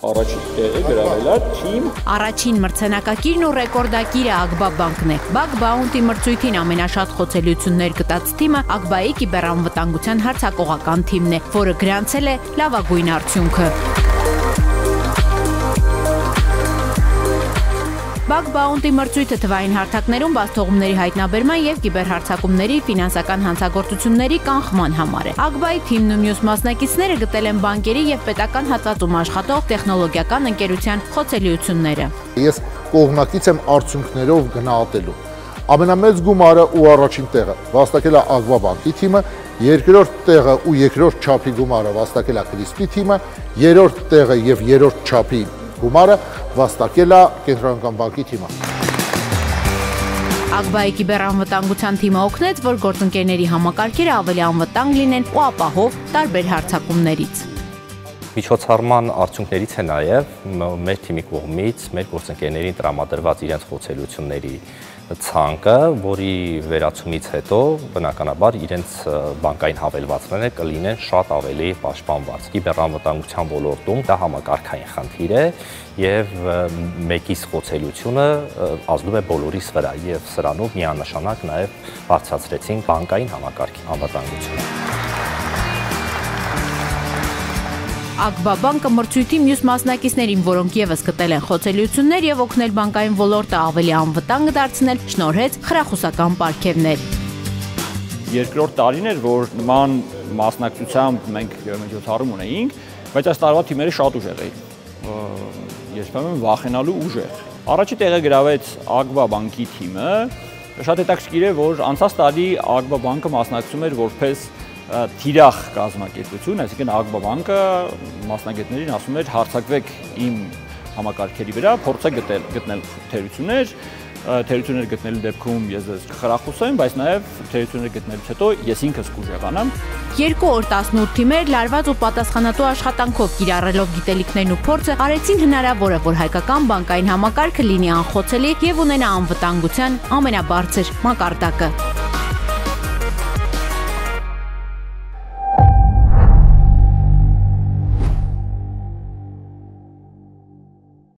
Առաջին տեղը գրավել է թիմ։ Առաջին մրցանակակիրն ու ռեկորդակիրը Ակբա բանկն է։ Bug Bounty մրցույթին ամենաշատ խոցելիություններ գտած թիմը Ակբայի կիբերանվտանգության հարձակողական թիմն է, որը գրանցել է լավագույն արդյունքը։ Bug Bounty մրցույթը թվային հարթակներում բացթողումների հայտնաբերման եւ կիբերհարձակումների ֆինանսական հանցագործությունների կանխման համար է։ Ակբայի թիմն ու մյուս մասնակիցները գտել են բանկերի եւ պետական հատվածում աշխատող տեխնոլոգիական ընկերության խոցելիությունները։ Ես կողմնակից եմ արդյունքներով գնահատելու։ Ամենամեծ գումարը ու առաջին տեղը վաստակել է Ակբա բանկի թիմը, երկրորդ տեղը ու երկրորդ չափի գումարը վաստակել է Կրիսպի թիմը, երրորդ տեղը եւ երրորդ չափի գումարը վաստակել է Կենտրոնական բանկի թիմը։ Ակբայի կիբերանվտանգության թիմը օգնեց, որ գործընկերների համակարգերը ավելի անվտանգ լինեն ու ապահով տարբեր հարձակումներից։ Միջոցառման արդյունքներից է նաև մեր թիմի կողմից մեր գործընկերներին տրամադրված իրենց խոցելիությունների ցանկը, որի վերացումից հետո բնականաբար իրենց բանկային հավելվածները կլինեն շատ ավելի պաշտպանված։ Կիբերանվտանգության ոլորտում դա համակարգային խնդիր է եւ մեկից խոցելիությունը ազդում է բոլորիս վրա եւ սրանով միանշանակ նաև բարձրացրեցին բանկային համակարգի անվտանգությունը։ Ակբա բանկը մրցույթի մյուս մասնակիցներին, որոնք եւս գտել են խոցելիություններ եւ օգնել բանկային ոլորտը ավելի անվտանգ դարձնել, շնորհեց խրախուսական պարգևներ։ Երկրորդ տարին էր, որ նման մասնակցությամբ մենք միջոցառում ունեինք, բայց այս տարվա թիմերը շատ ուժեղ էին։ Երբեմն վախենալու ուժեղ։ Առաջի տեղը գրավեց Ակբա բանկի թիմը։ Շատ հետաքրքիր է, որ անցած տարի Ակբա բանկը մասնակցում էր որպես թիրախ կազմակերպություն, այսինքն Ակբա բանկը մասնագետներին ասում էր հարձակվեք իմ համակարգերի վրա, փորձեք գտնել թերություններ գտնելու դեպքում ես ձեզ կխրախուսեմ, բայց նաև թերություններ գտնելուց հետո ես ինքս կուժեղանամ։ 2 օր 18 թիմեր լարված ու պատասխանատու աշխատանքով կիրառելով գիտելիքներն ու փորձը արեցին հնարավորը, որ հայկական բանկային համակարգը լինի անխոցելի եւ ունենա անվտանգության ամենաբարձր մակարդակը։